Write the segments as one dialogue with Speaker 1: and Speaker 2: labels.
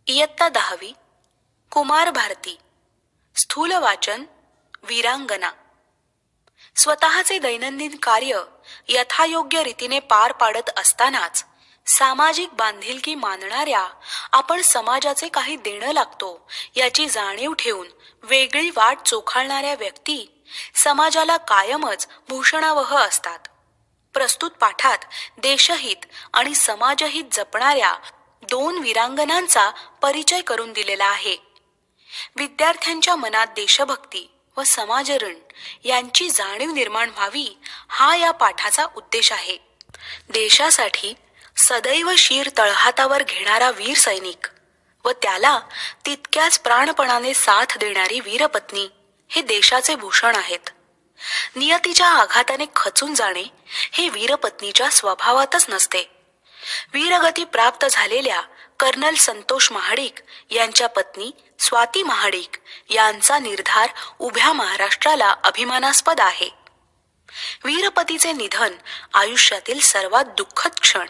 Speaker 1: इयत्ता 10वी. कुमार भारती. स्थूल वाचन वीरांगना. स्वतःचे दैनंदिन कार्य यथायोग्य रीतीने पार पाडत असतानाच सामाजिक बांधिलकी मानणाऱ्या आपण समाजाचे काही देणं लागतो याची जाणीव ठेवून वेगळी वाट चोखाळणाऱ्या व्यक्ती समाजाला कायमच भूषणावह असतात. प्रस्तुत पाठात देशहित आणि समाजहित जपणाऱ्या 2 वीरांगनांचा परिचय करून दिलेला आहे. विद्यार्थ्यांच्या मनात देशभक्ती व समाजऋण यांची जाणीव निर्माण व्हावी हा या पाठाचा उद्देश आहे. देशासाठी सदैव शीर तळहातावर घेणारा वीर सैनिक व त्याला तितक्याच प्राणपणाने साथ देणारी वीरपत्नी हे देशाचे भूषण आहेत. नियतीच्या आघाताने खचून जाणे हे वीरपत्नीच्या स्वभावातच नसते. वीरगती प्राप्त झालेल्या कर्नल संतोष महाडिक यांच्या पत्नी स्वाती महाडिक यांचा निर्धार उभ्या महाराष्ट्राला अभिमानास्पद आहे. वीरपतीचे निधन आयुष्यातील सर्वात दुःखद क्षण.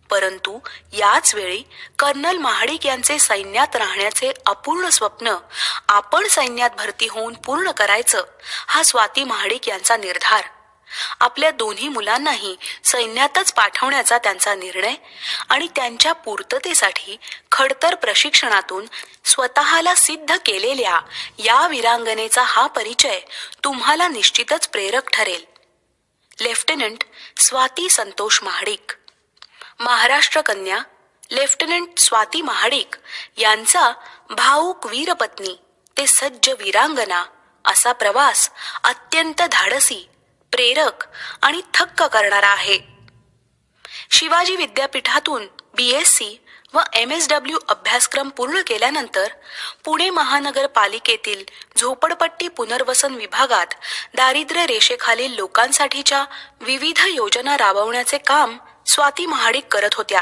Speaker 1: परंतु याच वेळी कर्नल महाडिक यांचे सैन्यात राहण्याचे अपूर्ण स्वप्न आपण सैन्यात भरती होऊन पूर्ण करायचं हा स्वाती महाडिक यांचा निर्धार. आपल्या दोन्ही मुलांनाही सैन्यातच पाठवण्याचा त्यांचा निर्णय आणि त्यांच्या पूर्ततेसाठी खडतर प्रशिक्षणातून स्वतःला सिद्ध केलेल्या या वीरांगनेचा हा परिचय तुम्हाला निश्चितच प्रेरक ठरेल. लेफ्टनंट स्वाती संतोष महाडिक. महाराष्ट्र कन्या लेफ्टनंट स्वाती महाडिक यांचा भाऊक वीरपत्नी ते सज्ज वीरांगना असा प्रवास अत्यंत धाडसी, प्रेरक आणि थक्क करणारा आहे. शिवाजी विद्यापीठातून BSc व MSW अभ्यासक्रम पूर्ण केल्यानंतर पुणे महानगरपालिकेतील झोपडपट्टी पुनर्वसन विभागात दारिद्र्य रेषेखालील लोकांसाठीच्या विविध योजना राबवण्याचे काम स्वाती महाडिक करत होत्या.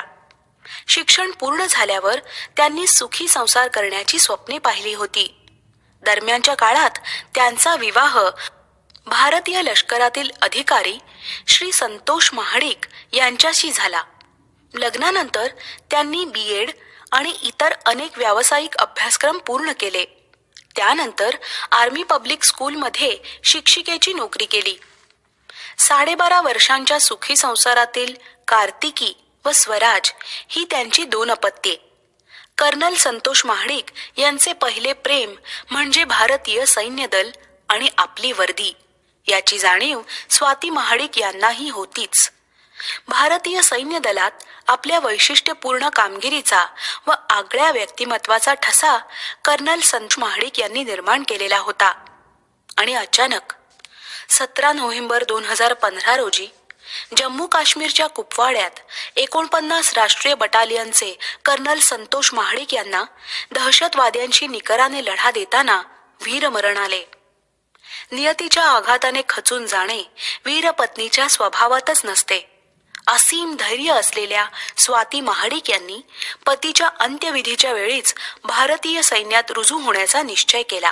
Speaker 1: शिक्षण पूर्ण झाल्यावर त्यांनी सुखी संसार करण्याची स्वप्ने पाहिली होती. दरम्यानच्या काळात त्यांचा विवाह भारतीय लष्करातील अधिकारी श्री संतोष महाडिक यांच्याशी झाला. लग्नानंतर त्यांनी B.Ed आणि इतर अनेक व्यावसायिक अभ्यासक्रम पूर्ण केले. त्यानंतर आर्मी पब्लिक स्कूलमध्ये शिक्षिकेची नोकरी केली. 12.5 वर्षांच्या सुखी संसारातील कार्तिकी व स्वराज ही त्यांची 2 अपत्ये. कर्नल संतोष महाडिक यांचे पहिले प्रेम म्हणजे भारतीय सैन्य दल आणि आपली वर्दी याची जाणीव स्वाती महाडिक यांनाही होतीच. भारतीय सैन्य दलात आपल्या वैशिष्ट्यपूर्ण कामगिरीचा व आगळ्या व्यक्तिमत्वाचा ठसा कर्नल संतोष महाडिक यांनी निर्माण केलेला होता. आणि अचानक 17 नोव्हेंबर 2015 रोजी जम्मू काश्मीरच्या कुपवाड्यात 49 राष्ट्रीय बटालियनचे कर्नल संतोष महाडिक यांना दहशतवाद्यांशी निकराने लढा देताना वीरमरण आले. नियतीच्या आघाताने खचून जाणे वीरपत्नीच्या स्वभावातच नसते. असीम धैर्य असलेल्या स्वाती महाडिक यांनी पतीच्या अंत्यविधीच्या वेळीच भारतीय सैन्यात रुजू होण्याचा निश्चय केला.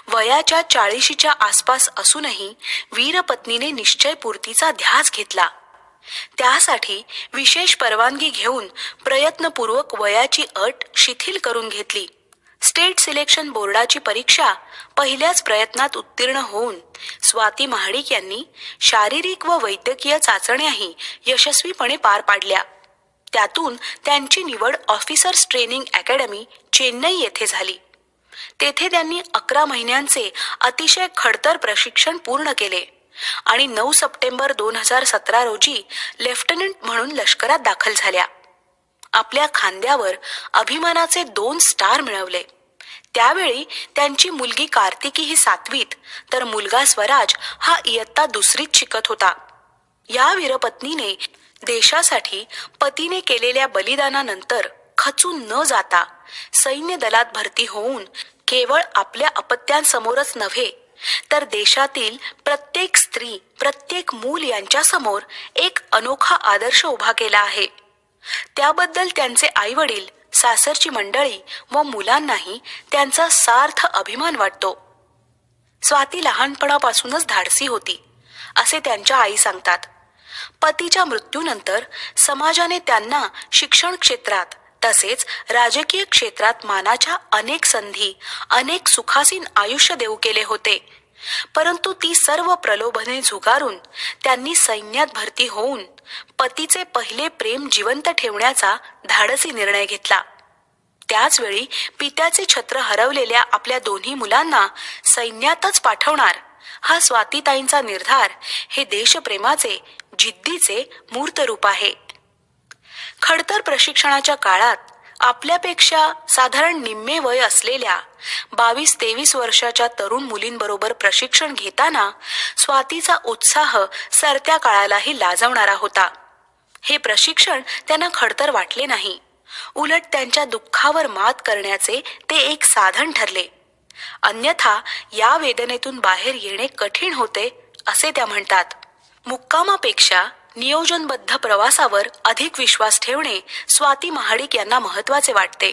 Speaker 1: वयाच्या 40च्या आसपास असूनही वीरपत्नीने निश्चयपूर्तीचा ध्यास घेतला. त्यासाठी विशेष परवानगी घेऊन प्रयत्नपूर्वक वयाची अट शिथिल करून घेतली. स्टेट सिलेक्शन बोर्डाची परीक्षा पहिल्याच प्रयत्नात उत्तीर्ण होऊन स्वाती महाडिक यांनी शारीरिक व वैद्यकीय चाचण्याही यशस्वीपणे पार पाडल्या. त्यातून त्यांची निवड ऑफिसर्स ट्रेनिंग अकॅडमी चेन्नई येथे झाली. तेथे त्यांनी 11 महिन्यांचे अतिशय खडतर प्रशिक्षण पूर्ण केले आणि 9 सप्टेंबर 2017 रोजी लेफ्टनंट म्हणून लष्करात दाखल झाल्या. आपल्या खांद्यावर अभिमानाचे 2 स्टार मिळवले. त्यावेळी त्यांची मुलगी कार्तिकी ही 7वीत तर मुलगा स्वराज हा इयत्ता 2रीत शिकत होता. या वीरपत्नीने देशासाठी पतीने केलेल्या बलिदानानंतर खचून न जाता सैन्य दलात भरती होऊन केवळ आपल्या अपत्यांसमोरच नव्हे तर देशातील प्रत्येक स्त्री, प्रत्येक मूल यांच्यासमोर एक अनोखा आदर्श उभा केला आहे. त्याबद्दल त्यांचे आईवडील, सासरची मंडळी व मुलांनाही त्यांचा सार्थ अभिमान वाटतो. स्वाती लहानपणापासूनच धाडसी होती असे त्यांच्या आई सांगतात. पतीच्या मृत्यूनंतर समाजाने त्यांना शिक्षण क्षेत्रात तसेच राजकीय क्षेत्रात मानाच्या अनेक संधी, अनेक सुखासीन आयुष्य देऊ केले होते. परंतु ती सर्व प्रलोभने झुगारून त्यांनी सैन्यात भरती होऊन पतीचे पहिले प्रेम जिवंत ठेवण्याचा धाडसी निर्णय घेतला. त्याचवेळी पित्याचे छत्र हरवलेल्या आपल्या दोन्ही मुलांना सैन्यातच पाठवणार हा स्वातीताईंचा निर्धार हे देशप्रेमाचे, जिद्दीचे मूर्त रूप आहे. खडतर प्रशिक्षणाच्या काळात आपल्यापेक्षा साधारण निम्मे वय असलेल्या 22-23 वर्षाच्या तरुण मुलींबरोबर प्रशिक्षण घेताना स्वातीचा उत्साह सरत्या काळालाही लाजवणारा होता. हे प्रशिक्षण त्यांना खडतर वाटले नाही, उलट त्यांच्या दुःखावर मात करण्याचे ते एक साधन ठरले. अन्यथा या वेदनेतून बाहेर येणे कठीण होते असे त्या म्हणतात. मुक्कामापेक्षा नियोजनबद्ध प्रवासावर अधिक विश्वास ठेवणे स्वाती महाडिक यांना महत्वाचे वाटते.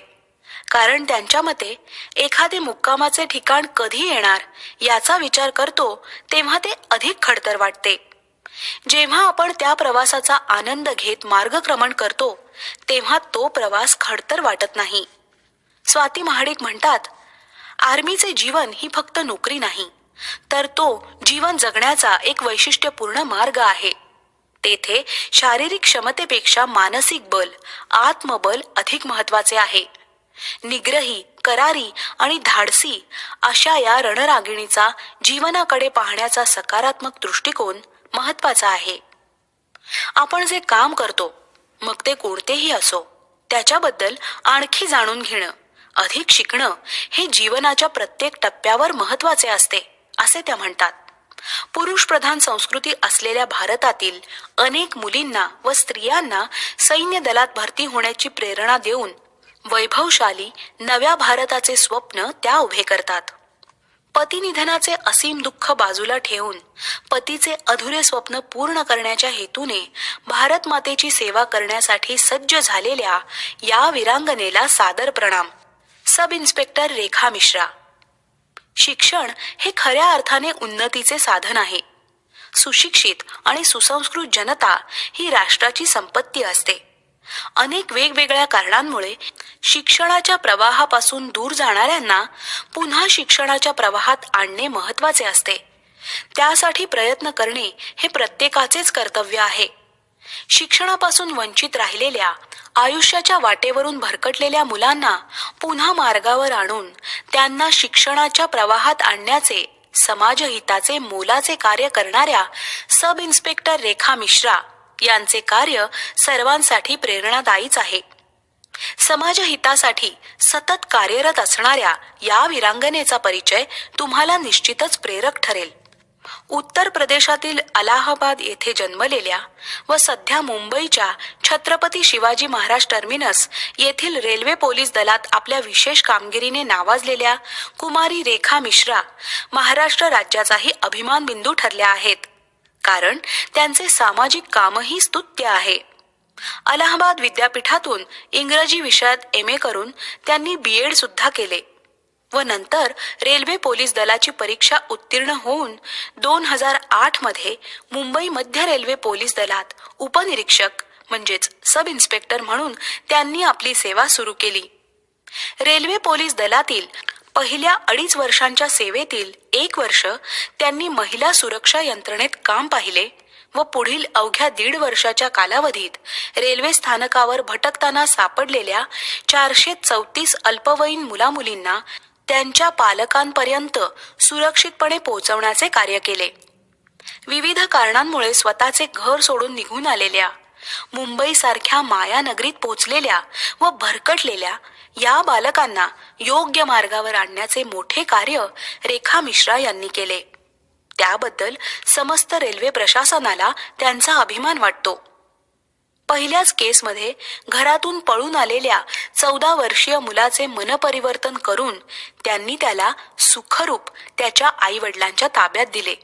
Speaker 1: कारण त्यांच्या मते एखादे मुक्कामाचे ठिकाण कधी येणार याचा विचार करतो तेव्हा ते अधिक खडतर वाटते. जेव्हा आपण त्या प्रवासाचा आनंद घेत मार्गक्रमण करतो तेव्हा तो प्रवास खडतर वाटत नाही. स्वाती महाडिक म्हणतात, आर्मीचे जीवन ही फक्त नोकरी नाही, तर तो जीवन जगण्याचा एक वैशिष्ट्यपूर्ण मार्ग आहे. तेथे शारीरिक क्षमतेपेक्षा मानसिक बल, आत्मबल अधिक महत्वाचे आहे. निग्रही, करारी आणि धाडसी अशा या रणरागिणीचा जीवनाकडे पाहण्याचा सकारात्मक दृष्टिकोन महत्वाचा आहे. आपण जे काम करतो, मग ते कोणतेही असो, त्याच्याबद्दल आणखी जाणून घेणं, अधिक शिकणं हे जीवनाच्या प्रत्येक टप्प्यावर महत्वाचे असते असे त्या म्हणतात. पुरुष प्रधान संस्कृती असलेल्या भारतातील अनेक मुलींना व स्त्रियांना सैन्य दलात भरती होण्याची प्रेरणा देऊन वैभवशाली नव्या भारताचे स्वप्न त्या उभे करतात. पतिनिधनाचे असीम दुःख बाजूला ठेवून पतीचे अधुरे स्वप्न पूर्ण करण्याच्या हेतूने भारत मातेची सेवा करण्यासाठी सज्ज झालेल्या या वीरांगनेला सादर प्रणाम. सब इन्स्पेक्टर रेखा मिश्रा. शिक्षण हे खऱ्या अर्थाने उन्नतीचे साधन आहे. सुशिक्षित आणि सुसंस्कृत जनता ही राष्ट्राची संपत्ती असते. अनेक वेगवेगळ्या कारणांमुळे शिक्षणाच्या प्रवाहापासून दूर जाणाऱ्यांना पुन्हा शिक्षणाच्या प्रवाहात आणणे महत्वाचे असते. त्यासाठी प्रयत्न करणे हे प्रत्येकाचेच कर्तव्य आहे. शिक्षणापासून वंचित राहिलेल्या, आयुष्याच्या वाटेवरून भरकटलेल्या मुलांना पुन्हा मार्गावर आणून त्यांना शिक्षणाच्या प्रवाहात आणण्याचे समाजहिताचे मोलाचे कार्य करणाऱ्या सब इन्स्पेक्टर रेखा मिश्रा यांचे कार्य सर्वांसाठी प्रेरणादायीच आहे. समाजहितासाठी सतत कार्यरत असणाऱ्या या वीरांगनेचा परिचय तुम्हाला निश्चितच प्रेरक ठरेल. उत्तर प्रदेशातील अलाहाबाद येथे जन्मलेल्या व सध्या मुंबईच्या छत्रपती शिवाजी महाराज टर्मिनस येथील रेल्वे पोलीस दलात आपल्या विशेष कामगिरीने नावाजलेल्या कुमारी रेखा मिश्रा महाराष्ट्र राज्याचाही अभिमान बिंदू ठरल्या आहेत. कारण त्यांचे सामाजिक कामही स्तुत्य आहे. अलाहाबाद विद्यापीठातून इंग्रजी विषयात MA करून त्यांनी BEd सुद्धा केले व नंतर रेल्वे पोलीस दलाची परीक्षा उत्तीर्ण होऊन 2008 मध्ये मुंबई मध्य रेल्वे पोलीस दलात उपनिरीक्षक म्हणजेच सब इन्स्पेक्टर म्हणून त्यांनी आपली सेवा सुरू केली. रेल्वे पोलीस दलातील पहिल्या 2.5 वर्षांच्या सेवेतील 1 वर्ष त्यांनी महिला सुरक्षा यंत्रणेत काम पाहिले व पुढील अवघ्या 1.5 वर्षाच्या कालावधीत रेल्वे स्थानकावर भटकताना सापडलेल्या 434 अल्पवयीन मुलामुलींना त्यांच्या पालकांपर्यंत सुरक्षितपणे पोहोचवण्याचे कार्य केले. विविध कारणांमुळे स्वतःचे घर सोडून निघून आलेल्या, मुंबईसारख्या मायानगरीत पोहोचलेल्या व भरकटलेल्या या बालकांना योग्य मार्गावर आणण्याचे मोठे कार्य रेखा मिश्रा यांनी केले. त्याबद्दल समस्त रेल्वे प्रशासनाला त्यांचा अभिमान वाटतो. पहिल्याच केसमध्ये घरातून पळून आलेल्या 14 वर्षीय मुलाचे मनपरिवर्तन करून त्यांनी त्याला सुखरूप त्याच्या आईवडिलांच्या ताब्यात दिले.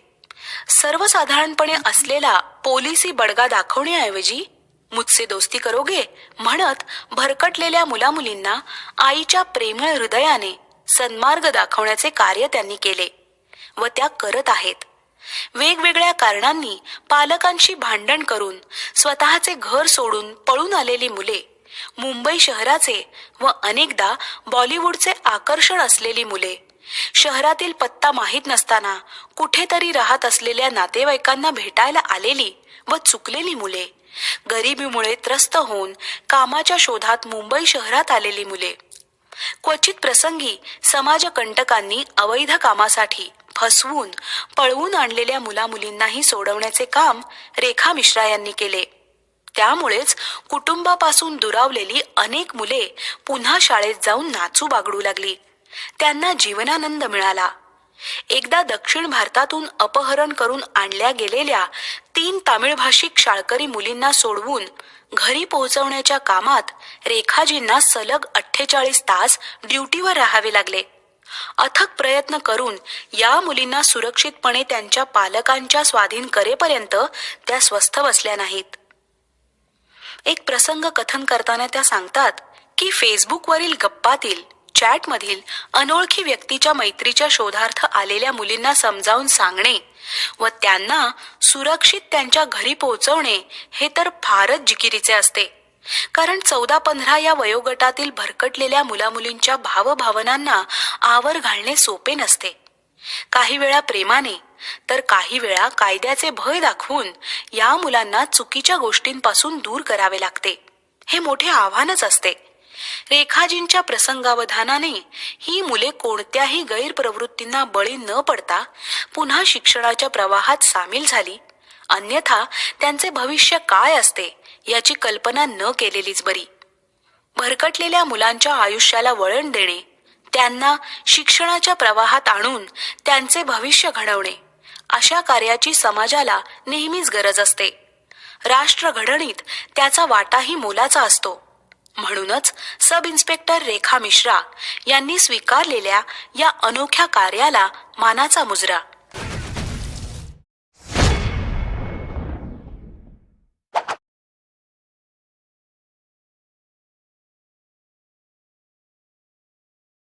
Speaker 1: सर्वसाधारणपणे असलेला पोलिसी बडगा दाखवण्याऐवजी मुझसे दोस्ती करोगे म्हणत भरकटलेल्या मुलामुलींना आईच्या प्रेमळ हृदयाने सन्मार्ग दाखवण्याचे कार्य त्यांनी केले व त्या करत आहेत. वेगवेगळ्या कारणांनी पालकांशी भांडण करून स्वतःचे घर सोडून पळून आलेली मुले मुंबई शहराचे व अनेकदा बॉलिवूडचे आकर्षण असलेली मुले, शहरातील पत्ता माहीत नसताना कुठेतरी राहत असलेल्या नातेवाईकांना भेटायला आलेली व चुकलेली मुले, गरिबीमुळे त्रस्त होऊन कामाच्या शोधात मुंबई शहरात आलेली मुले, क्वचित प्रसंगी समाजकंटकांनी अवैध कामासाठी फसवून पळवून आणलेल्या मुलामुलींनाही सोडवण्याचे काम रेखा मिश्रा यांनी केले. त्यामुळेच कुटुंबापासून दुरावलेली अनेक मुले पुन्हा शाळेत जाऊन नाचू बागडू लागली. त्यांना जीवनानंद मिळाला. एकदा दक्षिण भारतातून अपहरण करून आणल्या गेलेल्या 3 तामिळभाषिक शाळकरी मुलींना सोडवून घरी पोहोचवण्याच्या कामात रेखाजींना सलग 48 तास ड्युटीवर राहावे लागले. अथक प्रयत्न करून या मुलींना सुरक्षितपणे त्यांच्या पालकांच्या स्वाधीन करेपर्यंत त्या स्वस्थ बसल्या नाहीत. एक प्रसंग कथन करताना त्या सांगतात की फेसबुकवरील गप्पातील, चॅटमधील अनोळखी व्यक्तीच्या मैत्रीच्या शोधार्थ आलेल्या मुलींना समजावून सांगणे व त्यांना सुरक्षित त्यांच्या घरी पोहोचवणे हे तर फारच जिकिरीचे असते. कारण 14-15 या वयोगटातील भरकटलेल्या मुलामुलींच्या भावभावनांना आवर घालणे सोपे नसते. काही वेळा प्रेमाने तर काही वेळा कायद्याचे भय दाखवून या मुलांना चुकीच्या गोष्टींपासून दूर करावे लागते. हे मोठे आव्हानच असते. रेखाजींच्या प्रसंगावधानाने ही मुले कोणत्याही गैरप्रवृत्तींना बळी न पडता पुन्हा शिक्षणाच्या प्रवाहात सामील झाली. अन्यथा त्यांचे भविष्य काय असते याची कल्पना न केलेलीच बरी. भरकटलेल्या मुलांच्या आयुष्याला वळण देणे, त्यांना शिक्षणाच्या प्रवाहात आणून त्यांचे भविष्य घडवणे, अशा कार्याची समाजाला नेहमीच गरज असते. राष्ट्र घडणीत त्याचा वाटाही मोलाचा असतो. म्हणूनच सब इन्स्पेक्टर रेखा मिश्रा यांनी स्वीकारलेल्या या अनोख्या कार्याला मानाचा मुजरा.